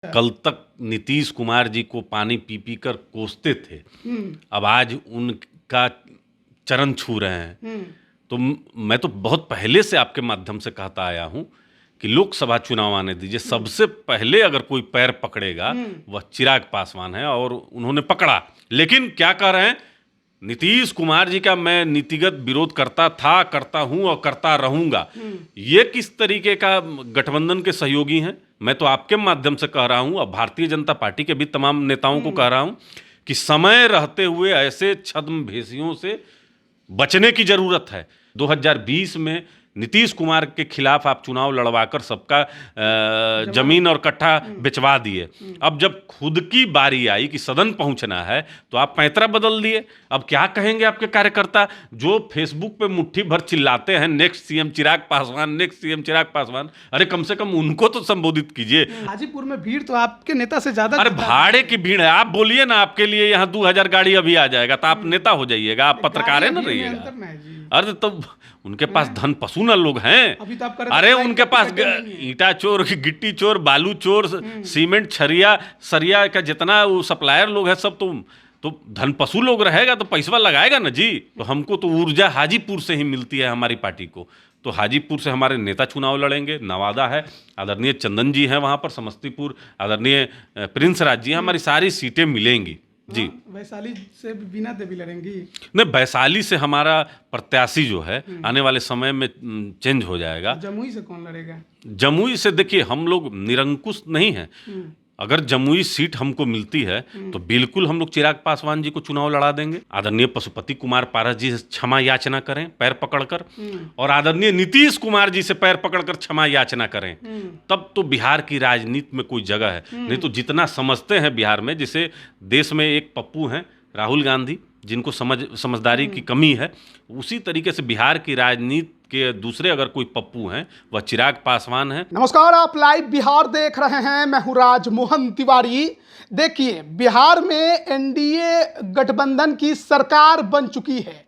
कल तक नीतीश कुमार जी को पानी पी पी कर कोसते थे, अब आज उनका चरण छू रहे हैं। तो मैं तो बहुत पहले से आपके माध्यम से कहता आया हूं कि लोकसभा चुनाव आने दीजिए, सबसे पहले अगर कोई पैर पकड़ेगा वह चिराग पासवान है, और उन्होंने पकड़ा। लेकिन क्या कह रहे हैं, नीतीश कुमार जी का मैं नीतिगत विरोध करता था, करता हूं और करता रहूंगा। ये किस तरीके का गठबंधन के सहयोगी हैं? मैं तो आपके माध्यम से कह रहा हूं, और भारतीय जनता पार्टी के भी तमाम नेताओं को कह रहा हूं कि समय रहते हुए ऐसे छद्मवेशियों से बचने की जरूरत है। 2020 में नीतीश कुमार के खिलाफ आप चुनाव लड़वाकर सबका जमीन और कट्ठा बेचवा दिए। अब जब खुद की बारी आई कि सदन पहुंचना है तो आप पैंतरा बदल दिए। अब क्या कहेंगे आपके कार्यकर्ता जो फेसबुक पे मुट्ठी भर चिल्लाते हैं next CM Chirag Paswan, next CM Chirag Paswan? अरे कम से कम उनको तो संबोधित कीजिए। हाजीपुर में भीड़ तो आपके नेता से ज्यादा। अरे भाड़े की भीड़ है, आप बोलिए ना, आपके लिए यहाँ 2000 गाड़ी अभी आ जाएगा तो आप नेता हो जाइएगा, आप पत्रकार है ना रहिएगा। अरे तो उनके पास धन पशु ना लोग हैं। अभी तो आप अरे उनके पास ईटा चोर, गिट्टी चोर, बालू चोर, सीमेंट छरिया सरिया का जितना वो सप्लायर लोग हैं सब तो धन पशु लोग रहेगा तो पैसा लगाएगा ना जी। तो हमको तो ऊर्जा हाजीपुर से ही मिलती है हमारी पार्टी को। तो हाजीपुर से हमारे नेता चुनाव लड़ेंगे। नवादा है, आदरणीय चंदन जी हैं वहाँ पर। समस्तीपुर आदरणीय प्रिंस राज जी हैं। हमारी सारी सीटें मिलेंगी जी। वैशाली से बीना देवी लड़ेंगी? नहीं, वैशाली से हमारा प्रत्याशी जो है आने वाले समय में चेंज हो जाएगा। जमुई से कौन लड़ेगा? जमुई से देखिए, हम लोग निरंकुश नहीं हैं। अगर जमुई सीट हमको मिलती है तो बिल्कुल हम लोग चिराग पासवान जी को चुनाव लड़ा देंगे। आदरणीय पशुपति कुमार पारस जी से क्षमा याचना करें पैर पकड़कर, और आदरणीय नीतीश कुमार जी से पैर पकड़कर क्षमा याचना करें, तब तो बिहार की राजनीति में कोई जगह है। नहीं तो जितना समझते हैं बिहार में, जैसे देश में एक पप्पू हैं राहुल गांधी, जिनको समझदारी की कमी है, उसी तरीके से बिहार की राजनीति के दूसरे अगर कोई पप्पू हैं वह चिराग पासवान हैं। नमस्कार, आप लाइव बिहार देख रहे हैं। मैं हूं राजमोहन तिवारी। देखिए, बिहार में एनडीए गठबंधन की सरकार बन चुकी है।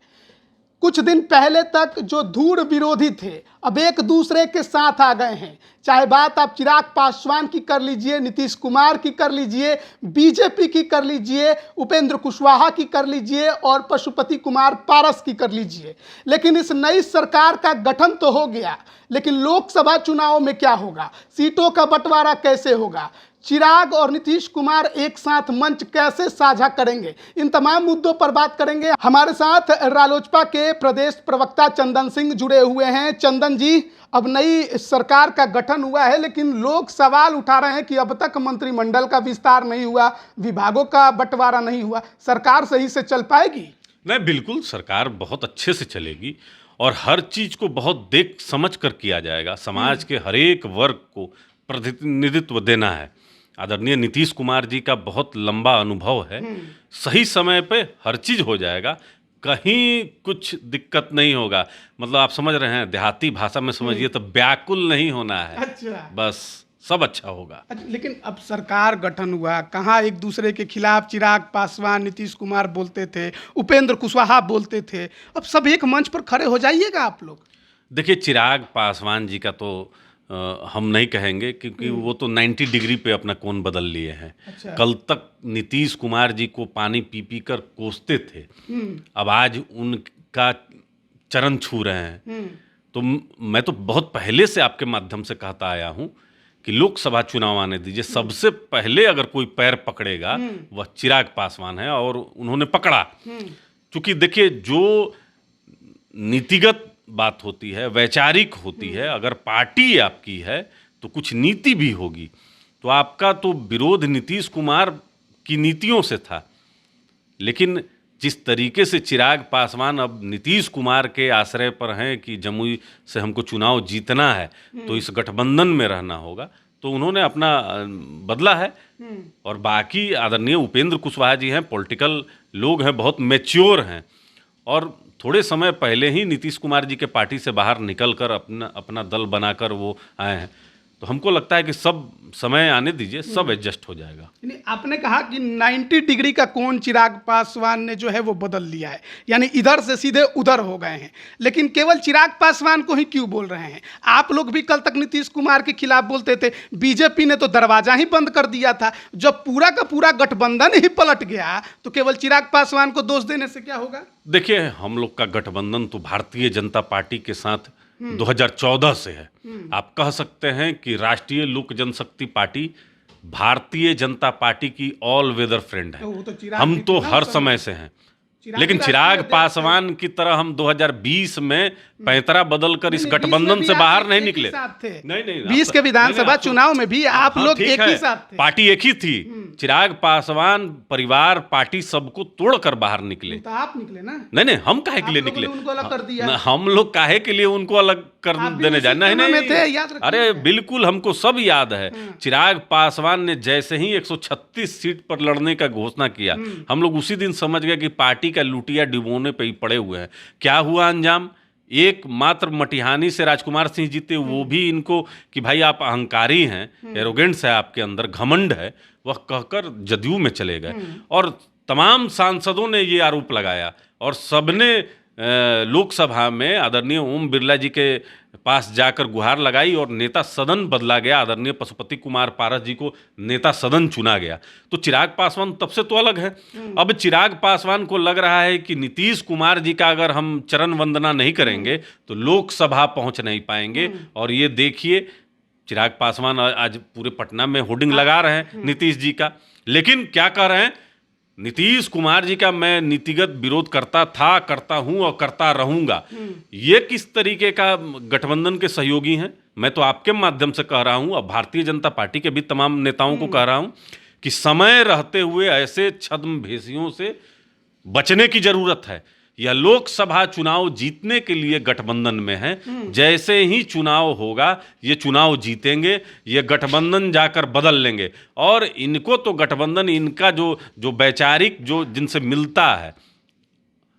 कुछ दिन पहले तक जो धूढ़ विरोधी थे अब एक दूसरे के साथ आ गए हैं। चाहे बात आप चिराग पासवान की कर लीजिए, नीतीश कुमार की कर लीजिए, बीजेपी की कर लीजिए, उपेंद्र कुशवाहा की कर लीजिए और पशुपति कुमार पारस की कर लीजिए। लेकिन इस नई सरकार का गठन तो हो गया, लेकिन लोकसभा चुनाव में क्या होगा, सीटों का बंटवारा कैसे होगा, चिराग और नीतीश कुमार एक साथ मंच कैसे साझा करेंगे, इन तमाम मुद्दों पर बात करेंगे। हमारे साथ रालोजपा के प्रदेश प्रवक्ता चंदन सिंह जुड़े हुए हैं। चंदन जी, अब नई सरकार का गठन हुआ है, लेकिन लोग सवाल उठा रहे हैं कि अब तक मंत्रिमंडल का विस्तार नहीं हुआ, विभागों का बंटवारा नहीं हुआ, सरकार सही से चल पाएगी? नहीं, बिल्कुल सरकार बहुत अच्छे से चलेगी और हर चीज को बहुत देख समझ कर किया जाएगा। समाज के हर एक वर्ग को प्रतिनिधित्व देना है। आदरणीय नीतीश कुमार जी का बहुत लंबा अनुभव है। सही समय पे हर चीज हो जाएगा, कहीं कुछ दिक्कत नहीं होगा। मतलब आप समझ रहे हैं, देहाती भाषा में समझिए तो व्याकुल नहीं होना है। अच्छा, बस सब अच्छा होगा। लेकिन अब सरकार गठन हुआ, कहाँ एक दूसरे के खिलाफ चिराग पासवान नीतीश कुमार बोलते थे, उपेंद्र कुशवाहा बोलते थे, अब सब एक मंच पर खड़े हो जाइएगा आप लोग। देखिए, चिराग पासवान जी का तो हम नहीं कहेंगे, क्योंकि वो तो 90 डिग्री पे अपना कोण बदल लिए हैं। अच्छा। कल तक नीतीश कुमार जी को पानी पी पी कर कोसते थे, अब आज उनका चरण छू रहे हैं। तो मैं तो बहुत पहले से आपके माध्यम से कहता आया हूं कि लोकसभा चुनाव आने दीजिए, सबसे पहले अगर कोई पैर पकड़ेगा वह चिराग पासवान है, और उन्होंने पकड़ा। क्योंकि देखिए, जो नीतिगत बात होती है, वैचारिक होती है, अगर पार्टी आपकी है तो कुछ नीति भी होगी। तो आपका तो विरोध नीतीश कुमार की नीतियों से था, लेकिन जिस तरीके से चिराग पासवान अब नीतीश कुमार के आश्रय पर हैं कि जमुई से हमको चुनाव जीतना है तो इस गठबंधन में रहना होगा, तो उन्होंने अपना बदला है। और बाकी आदरणीय उपेंद्र कुशवाहा जी हैं, पॉलिटिकल लोग हैं, बहुत मैच्योर हैं, और थोड़े समय पहले ही नीतीश कुमार जी के पार्टी से बाहर निकलकर अपना दल बनाकर वो आए हैं। तो हमको लगता है कि सब समय आने दीजिए, सब एडजस्ट हो जाएगा। यानी आपने कहा कि 90 डिग्री का कोण चिराग पासवान ने जो है वो बदल लिया है, यानी इधर से सीधे उधर हो गए हैं। लेकिन केवल चिराग पासवान को ही क्यों बोल रहे हैं? आप लोग भी कल तक नीतीश कुमार के खिलाफ बोलते थे, बीजेपी ने तो दरवाजा ही बंद कर दिया था। जब पूरा का पूरा गठबंधन ही पलट गया तो केवल चिराग पासवान को दोष देने से क्या होगा? देखिए, हम लोग का गठबंधन तो भारतीय जनता पार्टी के साथ 2014 से है। आप कह सकते हैं कि राष्ट्रीय लोक जनशक्ति पार्टी भारतीय जनता पार्टी की ऑल वेदर फ्रेंड है। वो तो चिराग हम भी तो थे ना हर उस समय से हैं। लेकिन चिराग पासवान की तरह हम 2020 में पैंतरा बदलकर इस गठबंधन से बाहर नहीं निकले। नहीं, 20 के विधानसभा चुनाव में भी आप लोग एक ही साथ थे। पार्टी एक ही थी। चिराग पासवान परिवार पार्टी सबको तोड़कर बाहर निकले। तो आप निकले ना? नहीं, हम काहे के लिए निकले? उनको अलग कर दिया। हम लोग काहे के लिए उनको अलग कर देने जाए? नहीं, अरे बिल्कुल, हमको सब याद है। चिराग पासवान ने जैसे ही 136 सीट पर लड़ने का घोषणा किया, हम लोग उसी दिन समझ गए कि पार्टी का लुटिया डिबोने पे ही पड़े हुए हैं। क्या हुआ अंजाम? एक मात्र मटिहानी से राजकुमार सिंह जीते, वो भी इनको कि भाई आप अहंकारी हैं, एरोगेंस है आपके अंदर, घमंड है, वह कहकर जदयू में चले गए। और तमाम सांसदों ने ये आरोप लगाया और सबने लोकसभा में आदरणीय ओम बिरला जी के पास जाकर गुहार लगाई और नेता सदन बदला गया। आदरणीय पशुपति कुमार पारस जी को नेता सदन चुना गया। तो चिराग पासवान तब से तो अलग है। अब चिराग पासवान को लग रहा है कि नीतीश कुमार जी का अगर हम चरण वंदना नहीं करेंगे तो लोकसभा पहुंच नहीं पाएंगे। और ये देखिए, चिराग पासवान आज पूरे पटना में होर्डिंग लगा रहे हैं नीतीश जी का। लेकिन क्या कह रहे हैं? नीतीश कुमार जी का मैं नीतिगत विरोध करता था, करता हूं और करता रहूंगा। ये किस तरीके का गठबंधन के सहयोगी हैं? मैं तो आपके माध्यम से कह रहा हूं, और भारतीय जनता पार्टी के भी तमाम नेताओं को कह रहा हूं कि समय रहते हुए ऐसे छद्म भेषियों से बचने की जरूरत है। यह लोकसभा चुनाव जीतने के लिए गठबंधन में है। जैसे ही चुनाव होगा, ये चुनाव जीतेंगे, ये गठबंधन जाकर बदल लेंगे। और इनको तो गठबंधन, इनका जो वैचारिक जो जिनसे मिलता है,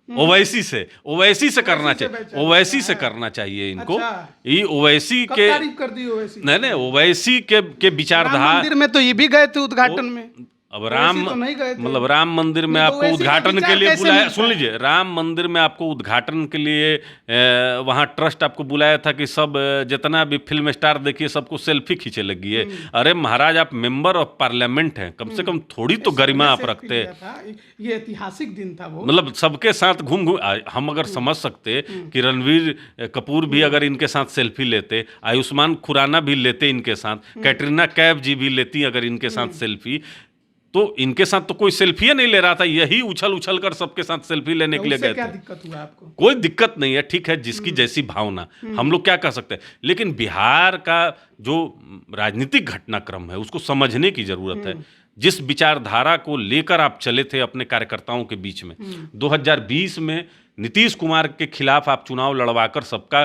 ओवैसी से करना चाहिए। ओवैसी से करना चाहिए इनको। ये ओवैसी के नहीं, ओवैसी के विचारधारा। मंदिर में तो ये भी गए थे उद्घाटन में। अब मतलब राम मंदिर में आपको उद्घाटन के लिए बुलाया। सुन लीजिए, राम मंदिर में आपको उद्घाटन के लिए वहाँ ट्रस्ट आपको बुलाया था कि सब जितना भी फिल्म स्टार देखिए सबको सेल्फी खींचे लगी है। अरे महाराज, आप मेंबर ऑफ पार्लियामेंट हैं, कम से कम थोड़ी तो गरिमा आप रखते। ये ऐतिहासिक दिन था वो। मतलब सबके साथ घूम हम अगर समझ सकते कि रणवीर कपूर भी अगर इनके साथ सेल्फी लेते, आयुष्मान खुराना भी लेते इनके साथ, कैटरीना कैफ जी भी लेती अगर इनके साथ सेल्फी, तो इनके साथ तो कोई सेल्फी नहीं ले रहा था। यही उछल कर सबके साथ सेल्फी लेने के लिए गए थे। क्या दिक्कत हुआ आपको? कोई दिक्कत नहीं है, ठीक है, जिसकी जैसी भावना, हम लोग क्या कह सकते हैं। लेकिन बिहार का जो राजनीतिक घटनाक्रम है उसको समझने की जरूरत है। जिस विचारधारा को लेकर आप चले थे अपने कार्यकर्ताओं के बीच में, 2020 में नीतीश कुमार के खिलाफ आप चुनाव लड़वाकर सबका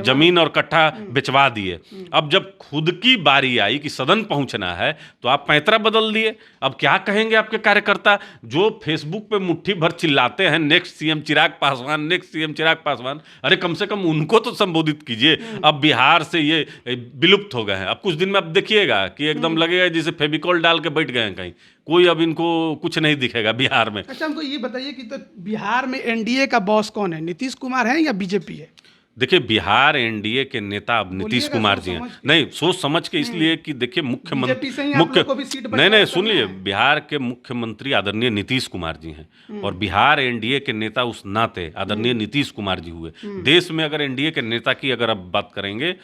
जमीन और कट्ठा बेचवा दिए। अब जब खुद की बारी आई कि सदन पहुंचना है तो आप पैंतरा बदल दिए। अब क्या कहेंगे आपके कार्यकर्ता जो फेसबुक पे मुट्ठी भर चिल्लाते हैं next CM Chirag Paswan, next CM Chirag Paswan? अरे कम से कम उनको तो संबोधित कीजिए। अब बिहार से ये विलुप्त हो गए हैं। अब कुछ दिन में आप देखिएगा कि एकदम लगेगा जैसे फेविकॉल डाल के बैठ गए हैं कहीं। कोई अब इनको कुछ नहीं दिखेगा बिहार में। अच्छा, हमको ये बताइए कि तो बिहार में एनडीए का बॉस कौन है? नीतीश कुमार है या बीजेपी है? देखिए, बिहार एनडीए के नेता अब नीतीश कुमार जी हैं। नहीं, सोच समझ के, इसलिए कि देखिए मुख्यमंत्री नहीं, सुन लीजिए, बिहार के मुख्यमंत्री आदरणीय नीतीश कुमार जी हैं और बिहार एनडीए के नेता उस नाते आदरणीय नीतीश कुमार जी हुए। देश में अगर एनडीए के नेता की अगर आप बात करेंगे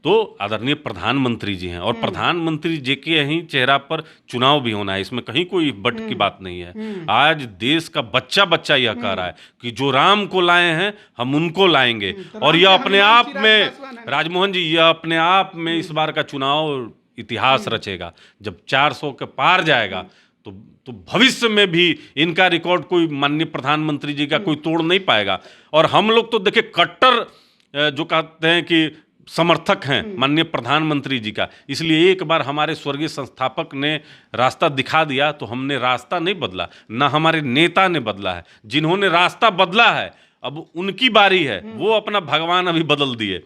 तो आदरणीय प्रधानमंत्री जी हैं। और प्रधानमंत्री जी के ही चेहरा पर चुनाव भी होना है, इसमें कहीं कोई बट की बात नहीं है। आज देश का बच्चा यह कह रहा है कि जो राम को लाए हैं हम उनको लाएंगे। और यह अपने आप में, राजमोहन जी, यह अपने आप में इस बार का चुनाव इतिहास रचेगा। जब 400 के पार जाएगा तो भविष्य में भी इनका रिकॉर्ड कोई माननीय प्रधानमंत्री जी का कोई तोड़ नहीं पाएगा। और हम लोग तो देखिए कट्टर जो कहते हैं कि समर्थक हैं माननीय प्रधानमंत्री जी का। इसलिए एक बार हमारे स्वर्गीय संस्थापक ने रास्ता दिखा दिया तो हमने रास्ता नहीं बदला, ना हमारे नेता ने बदला है। जिन्होंने रास्ता बदला है अब उनकी बारी है, वो अपना भगवान अभी बदल दिए।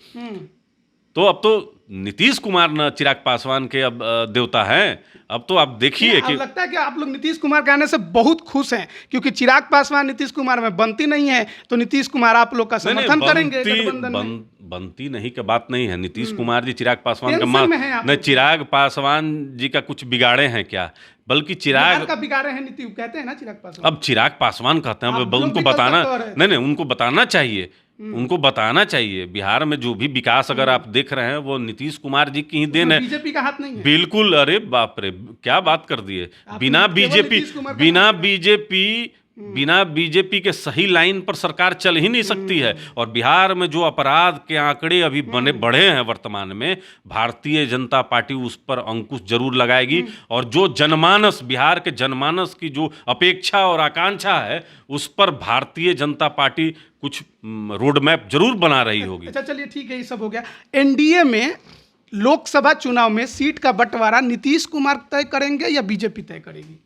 तो अब तो नीतीश कुमार न चिराग पासवान के अब देवता हैं। अब तो आप देखिए कि लगता है कि आप लोग नीतीश कुमार के आने से बहुत खुश हैं, क्योंकि चिराग पासवान नीतीश कुमार में बनती नहीं है, तो नीतीश कुमार आप लोग का समर्थन करेंगे गठबंधन में। बनती नहीं का बात नहीं है। नीतीश कुमार जी चिराग पासवान का नहीं, चिराग पासवान जी का कुछ बिगाड़े हैं क्या, बल्कि चिराग का बिगाड़े हैं नीतीश कहते हैं ना चिराग पासवान। अब चिराग पासवान कहते हैं, उनको बताना नहीं, उनको बताना चाहिए, उनको बताना चाहिए। बिहार में जो भी विकास अगर आप देख रहे हैं वो नीतीश कुमार जी की ही देन है, बीजेपी का हाथ नहीं है। बिल्कुल। अरे बाप रे, क्या बात कर दिए। बिना बीजेपी के सही लाइन पर सरकार चल ही नहीं सकती है। और बिहार में जो अपराध के आंकड़े अभी बढ़े हैं वर्तमान में, भारतीय जनता पार्टी उस पर अंकुश जरूर लगाएगी। और जो जनमानस, बिहार के जनमानस की जो अपेक्षा और आकांक्षा है, उस पर भारतीय जनता पार्टी कुछ रोड मैप जरूर बना रही होगी। अच्छा चलिए ठीक है, ये सब हो गया। एनडीए में लोकसभा चुनाव में सीट का बंटवारा नीतीश कुमार तय करेंगे या बीजेपी तय करेगी?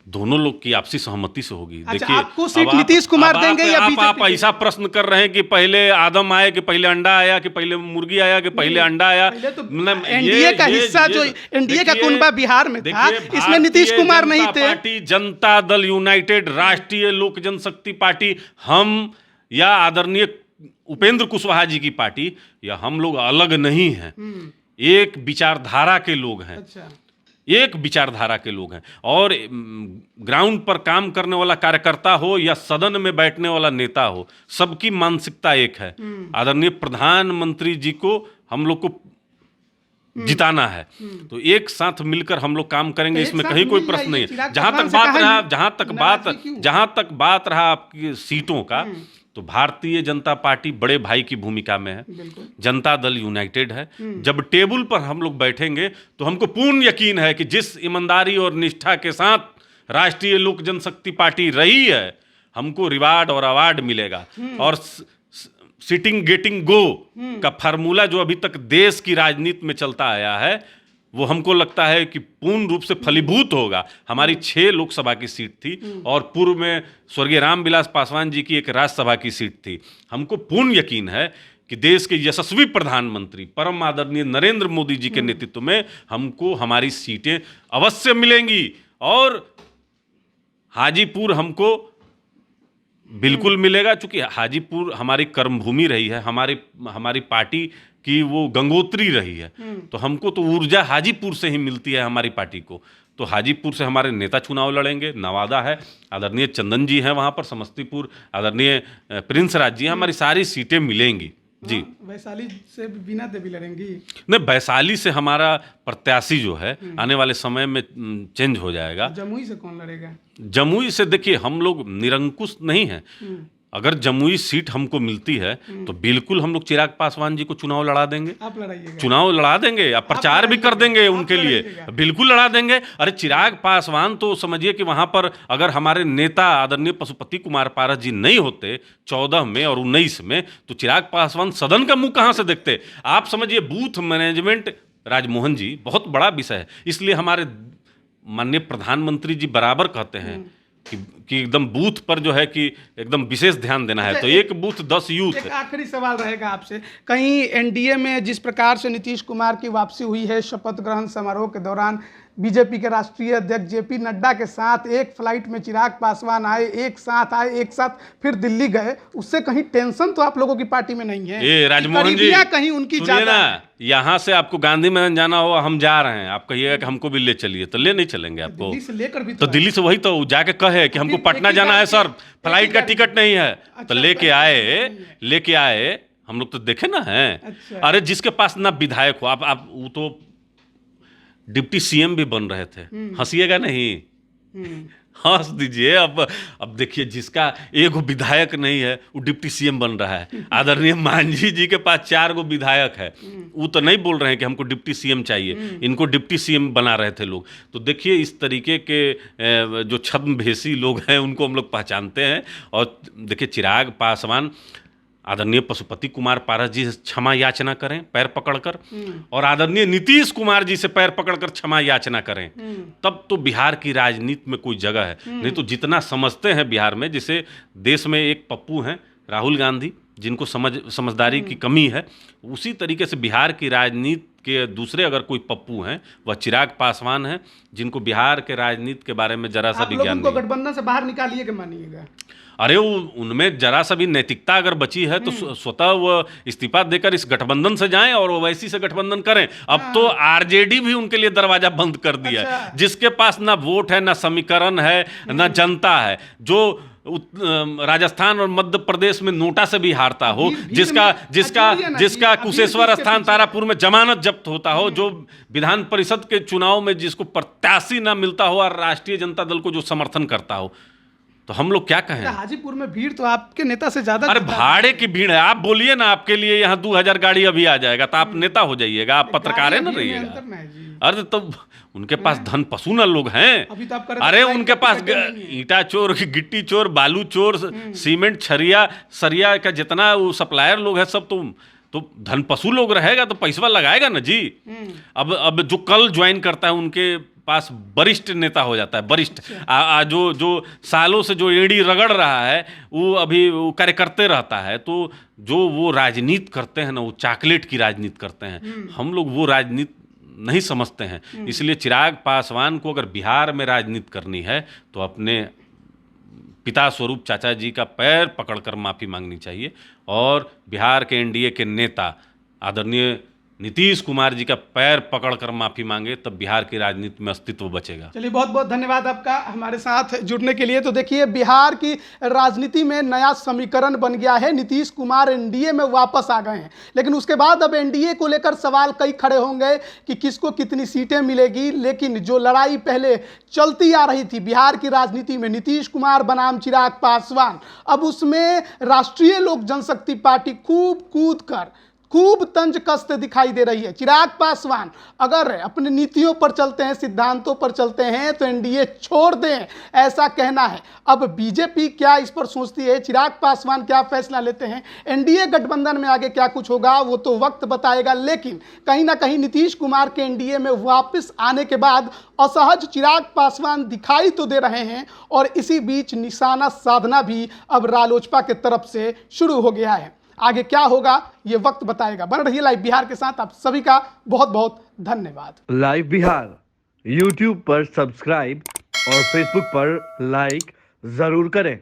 दोनों लोग की आपसी सहमति से होगी। अच्छा, देखिए, आपको सीट नीतीश कुमार देंगे या बीजेपी? आप ऐसा प्रश्न कर रहे हैं कि पहले आदम आए कि पहले अंडा आया कि पहले मुर्गी आया कि पहले अंडा आया। मतलब एनडीए का हिस्सा जो एनडीए का कुनबा बिहार में था, इसमें नीतीश कुमार नहीं थे। पार्टी, जनता दल यूनाइटेड, राष्ट्रीय लोक जनशक्ति पार्टी, हम या आदरणीय उपेंद्र कुशवाहा जी की पार्टी, या हम लोग अलग नहीं हैं। एक विचारधारा के लोग हैं। अच्छा, एक विचारधारा के लोग हैं। और ग्राउंड पर काम करने वाला कार्यकर्ता हो या सदन में बैठने वाला नेता हो, सबकी मानसिकता एक है। आदरणीय प्रधानमंत्री जी को हम लोग को जिताना है, तो एक साथ मिलकर हम लोग काम करेंगे, इसमें कहीं कोई प्रश्न नहीं है। जहां तक बात रहा आपकी सीटों का, तो भारतीय जनता पार्टी बड़े भाई की भूमिका में है, जनता दल यूनाइटेड है। जब टेबल पर हम लोग बैठेंगे तो हमको पूर्ण यकीन है कि जिस ईमानदारी और निष्ठा के साथ राष्ट्रीय लोक जनशक्ति पार्टी रही है, हमको रिवार्ड और अवार्ड मिलेगा। और सिटिंग गेटिंग गो का फार्मूला जो अभी तक देश की राजनीति में चलता आया है, वो हमको लगता है कि पूर्ण रूप से फलीभूत होगा। हमारी 6 लोकसभा की सीट थी और पूर्व में स्वर्गीय रामविलास पासवान जी की एक राज्यसभा की सीट थी। हमको पूर्ण यकीन है कि देश के यशस्वी प्रधानमंत्री परम आदरणीय नरेंद्र मोदी जी के नेतृत्व में हमको हमारी सीटें अवश्य मिलेंगी। और हाजीपुर हमको बिल्कुल मिलेगा, चूंकि हाजीपुर हमारी कर्मभूमि रही है, हमारी पार्टी कि वो गंगोत्री रही है, तो हमको तो ऊर्जा हाजीपुर से ही मिलती है हमारी पार्टी को। तो हाजीपुर से हमारे नेता चुनाव लड़ेंगे। नवादा है, आदरणीय चंदन जी हैं वहाँ पर, समस्तीपुर आदरणीय प्रिंस राज जी हैं, हमारी सारी सीटें मिलेंगी जी। वैशाली से बीना देवी लड़ेंगी? नहीं, वैशाली से हमारा प्रत्याशी जो है आने वाले समय में चेंज हो जाएगा। जमुई से कौन लड़ेगा? जमुई से देखिए, हम लोग निरंकुश नहीं हैं। अगर जमुई सीट हमको मिलती है तो बिल्कुल हम लोग चिराग पासवान जी को चुनाव लड़ा देंगे। आप लड़ाइएगा? चुनाव लड़ा देंगे, आप प्रचार भी कर देंगे उनके लिए, बिल्कुल लड़ा देंगे। अरे चिराग पासवान तो समझिए कि वहां पर अगर हमारे नेता आदरणीय पशुपति कुमार पारस जी नहीं होते 14 में और 19 में, तो चिराग पासवान सदन का मुंह कहां से देखते। आप समझिए, बूथ मैनेजमेंट राजमोहन जी बहुत बड़ा विषय है। इसलिए हमारे माननीय प्रधानमंत्री जी बराबर कहते हैं कि एकदम बूथ पर जो है कि एकदम विशेष ध्यान देना है। तो एक बूथ 10 यूथ। एक आखिरी सवाल रहेगा आपसे, कहीं एनडीए में जिस प्रकार से नीतीश कुमार की वापसी हुई है शपथ ग्रहण समारोह के दौरान, बीजेपी के राष्ट्रीय अध्यक्ष जेपी नड्डा के साथ एक फ्लाइट में चिराग पासवान आए, एक साथ फिर दिल्ली गए, उससे कहीं टेंशन तो आप लोगों की पार्टी में नहीं है? ये राजमोहन जी, कहीं उनकी ज्यादा ना, यहाँ से आपको गांधी मैदान जाना हो, हम जा रहे हैं, आप कहिएगा कि हमको भी ले चलिए, तो ले नहीं चलेंगे आपको। दिल्ली से लेकर भी तो दिल्ली से वही तो जाके कहे कि हमको पटना जाना है सर, फ्लाइट का टिकट नहीं है, तो लेके आए। हम लोग तो देखे ना हैं। अरे जिसके पास ना विधायक हो, आप वो तो डिप्टी सीएम भी बन रहे थे, हंसिएगा नहीं, हंस दीजिए। अब देखिए, जिसका एक विधायक नहीं है वो डिप्टी सीएम बन रहा है। आदरणीय मांझी जी के पास 4 विधायक है, वो तो नहीं बोल रहे हैं कि हमको डिप्टी सीएम चाहिए, इनको डिप्टी सीएम बना रहे थे लोग। तो देखिए, इस तरीके के जो छद्मवेशी लोग हैं उनको हम लोग पहचानते हैं। और देखिए, चिराग पासवान आदरणीय पशुपति कुमार पारस जी से क्षमा याचना करें पैर पकड़कर, और आदरणीय नीतीश कुमार जी से पैर पकड़कर क्षमा याचना करें, तब तो बिहार की राजनीति में कोई जगह है। नहीं तो जितना समझते हैं बिहार में, जैसे देश में एक पप्पू हैं राहुल गांधी, जिनको समझदारी की कमी है, उसी तरीके से बिहार की राजनीति के दूसरे अगर कोई पप्पू हैं, वह चिराग पासवान हैं, जिनको बिहार के राजनीति के बारे में जरा सा भी ज्ञान नहीं। गठबंधन से बाहर निकालिए के मानिएगा। अरे वो उनमें जरा सा भी नैतिकता अगर बची है तो स्वतः वो इस्तीफा देकर इस गठबंधन से जाएं और ओवैसी से गठबंधन करें। अब तो आरजेडी भी उनके लिए दरवाजा बंद कर दिया है, जिसके पास ना वोट है, ना समीकरण है, ना जनता है, जो राजस्थान और मध्य प्रदेश में नोटा से भी हारता हो, जिसका कुशेश्वर स्थान तारापुर में जमानत जब्त होता हो, जो विधान परिषद के चुनाव में जिसको प्रत्याशी ना मिलता हो और राष्ट्रीय जनता दल को जो समर्थन करता हो, तो हम लोग क्या कहें। हाजीपुर में भीड़ तो आपके नेता से ज्यादा। अरे भाड़े की भीड़ है, आप बोलिए ना, आपके लिए यहाँ 2000 गाड़ी अभी आ जाएगा तो आप नेता हो जाइएगा, आप पत्रकार है ना रहिएगा। अरे तो उनके पास धन पशु ना लोग हैं। अरे उनके पास ईटा चोर, गिट्टी चोर, बालू चोर, सीमेंट छरिया सरिया का जितना वो सप्लायर लोग है सब तो धन पशु लोग रहेगा तो पैसा लगाएगा ना जी। अब जो कल ज्वाइन करता है उनके पास वरिष्ठ नेता हो जाता है, वरिष्ठ जो सालों से जो एड़ी रगड़ रहा है वो अभी वो कार्य करते रहता है। तो जो वो राजनीति करते हैं ना, वो चॉकलेट की राजनीति करते हैं। हम लोग वो राजनीति नहीं समझते हैं। इसलिए चिराग पासवान को अगर बिहार में राजनीति करनी है तो अपने पिता स्वरूप चाचा जी का पैर पकड़कर माफ़ी मांगनी चाहिए और बिहार के एनडीए के नेता आदरणीय नीतीश कुमार जी का पैर पकड़कर माफी मांगे, तब बिहार की राजनीति में अस्तित्व बचेगा। चलिए, बहुत बहुत धन्यवाद आपका हमारे साथ जुड़ने के लिए। तो देखिए, बिहार की राजनीति में नया समीकरण बन गया है। नीतीश कुमार एनडीए में वापस आ गए हैं, लेकिन उसके बाद अब एनडीए को लेकर सवाल कई खड़े होंगे कि किसको कितनी सीटें मिलेगी। लेकिन जो लड़ाई पहले चलती आ रही थी बिहार की राजनीति में, नीतीश कुमार बनाम चिराग पासवान, अब उसमें राष्ट्रीय लोक जनशक्ति पार्टी खूब तंज कसते दिखाई दे रही है। चिराग पासवान अगर अपनी नीतियों पर चलते हैं, सिद्धांतों पर चलते हैं तो एनडीए छोड़ दें, ऐसा कहना है। अब बीजेपी क्या इस पर सोचती है, चिराग पासवान क्या फैसला लेते हैं, एनडीए गठबंधन में आगे क्या कुछ होगा वो तो वक्त बताएगा। लेकिन कहीं ना कहीं नीतीश कुमार के एनडीए में वापस आने के बाद असहज चिराग पासवान दिखाई तो दे रहे हैं और इसी बीच निशाना साधना भी अब रालोसपा के तरफ से शुरू हो गया है। आगे क्या होगा ये वक्त बताएगा। बने रहिए लाइव बिहार के साथ। आप सभी का बहुत बहुत धन्यवाद। लाइव बिहार यूट्यूब पर सब्सक्राइब और फेसबुक पर लाइक जरूर करें।